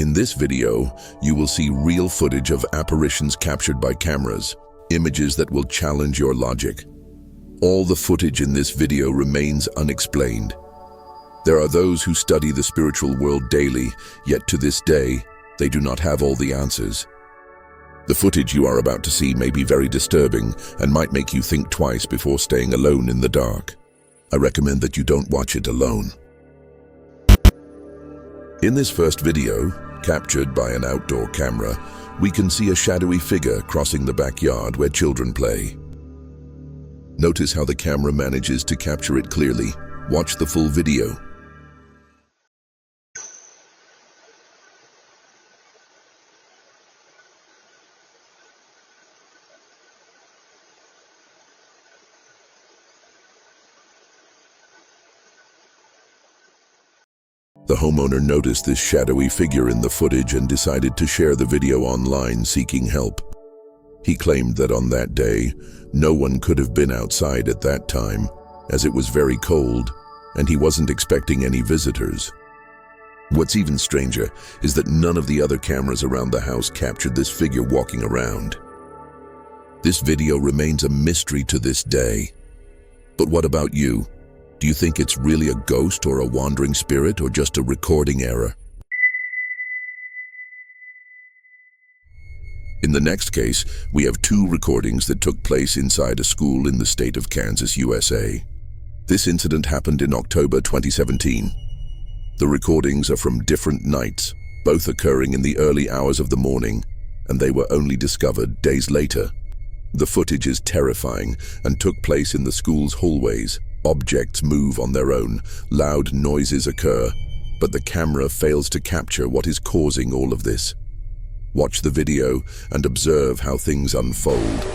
In this video, you will see real footage of apparitions captured by cameras, images that will challenge your logic. All the footage in this video remains unexplained. There are those who study the spiritual world daily, yet to this day, they do not have all the answers. The footage you are about to see may be very disturbing and might make you think twice before staying alone in the dark. I recommend that you don't watch it alone. In this first video, captured by an outdoor camera, we can see a shadowy figure crossing the backyard where children play. Notice how the camera manages to capture it clearly. Watch the full video. The homeowner noticed this shadowy figure in the footage and decided to share the video online seeking help. He claimed that on that day, no one could have been outside at that time, as it was very cold, and he wasn't expecting any visitors. What's even stranger is that none of the other cameras around the house captured this figure walking around. This video remains a mystery to this day. But what about you? Do you think it's really a ghost or a wandering spirit or just a recording error? In the next case, we have two recordings that took place inside a school in the state of Kansas, USA. This incident happened in October 2017. The recordings are from different nights, both occurring in the early hours of the morning, and they were only discovered days later. The footage is terrifying and took place in the school's hallways. Objects move on their own, loud noises occur, but the camera fails to capture what is causing all of this. Watch the video and observe how things unfold.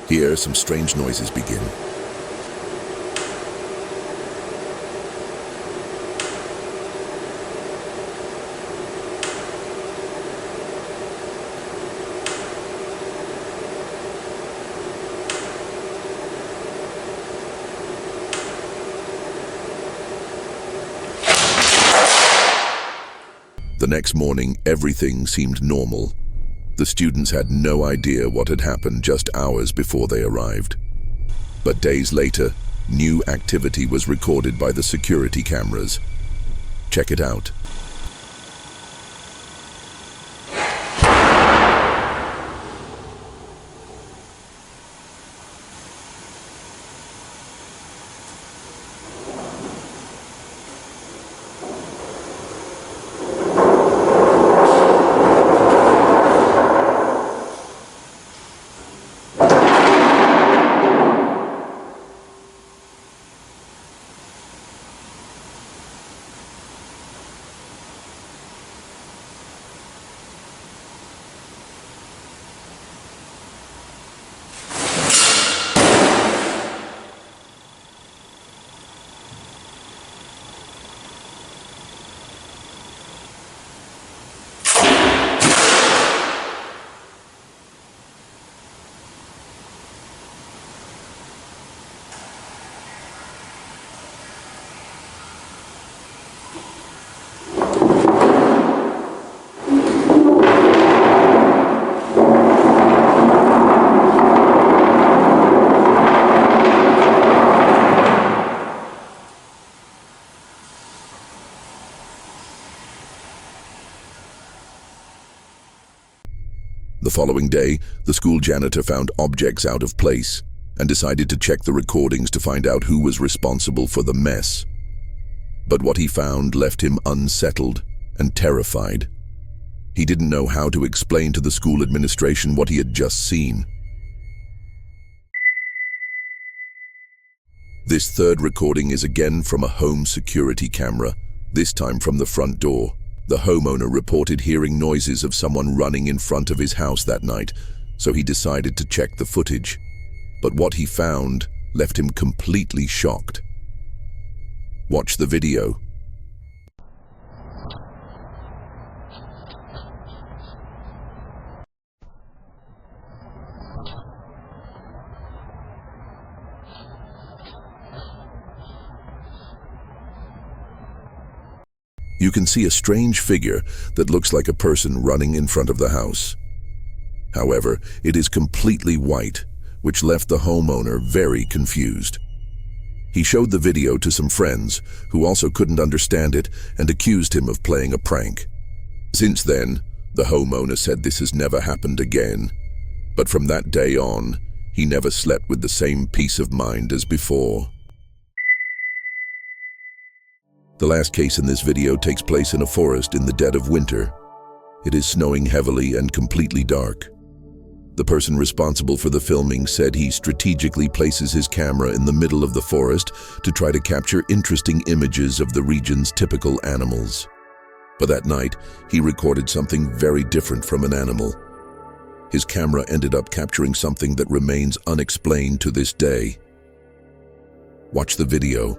Here, some strange noises begin. The next morning, everything seemed normal. The students had no idea what had happened just hours before they arrived. But days later, new activity was recorded by the security cameras. Check it out. The following day, the school janitor found objects out of place and decided to check the recordings to find out who was responsible for the mess. But what he found left him unsettled and terrified. He didn't know how to explain to the school administration what he had just seen. This third recording is again from a home security camera, this time from the front door. The homeowner reported hearing noises of someone running in front of his house that night, so he decided to check the footage. But what he found left him completely shocked. Watch the video. You can see a strange figure that looks like a person running in front of the house. However, it is completely white, which left the homeowner very confused. He showed the video to some friends, who also couldn't understand it and accused him of playing a prank. Since then, the homeowner said this has never happened again, but from that day on, he never slept with the same peace of mind as before. The last case in this video takes place in a forest in the dead of winter. It is snowing heavily and completely dark. The person responsible for the filming said he strategically places his camera in the middle of the forest to try to capture interesting images of the region's typical animals. But that night, he recorded something very different from an animal. His camera ended up capturing something that remains unexplained to this day. Watch the video.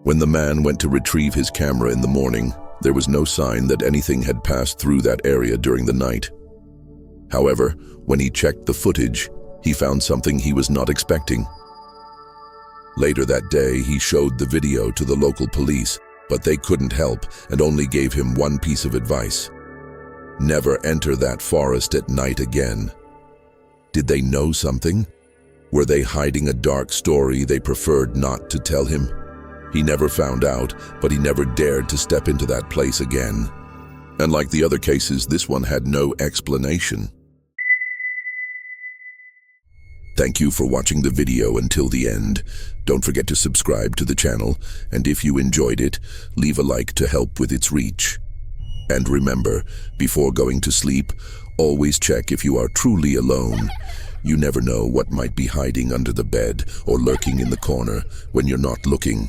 When the man went to retrieve his camera in the morning, there was no sign that anything had passed through that area during the night. However, when he checked the footage, he found something he was not expecting. Later that day, he showed the video to the local police, but they couldn't help and only gave him one piece of advice: never enter that forest at night again. Did they know something? Were they hiding a dark story they preferred not to tell him? He never found out, but he never dared to step into that place again. And like the other cases, this one had no explanation. Thank you for watching the video until the end. Don't forget to subscribe to the channel, and if you enjoyed it, leave a like to help with its reach. And remember, before going to sleep, always check if you are truly alone. You never know what might be hiding under the bed or lurking in the corner when you're not looking.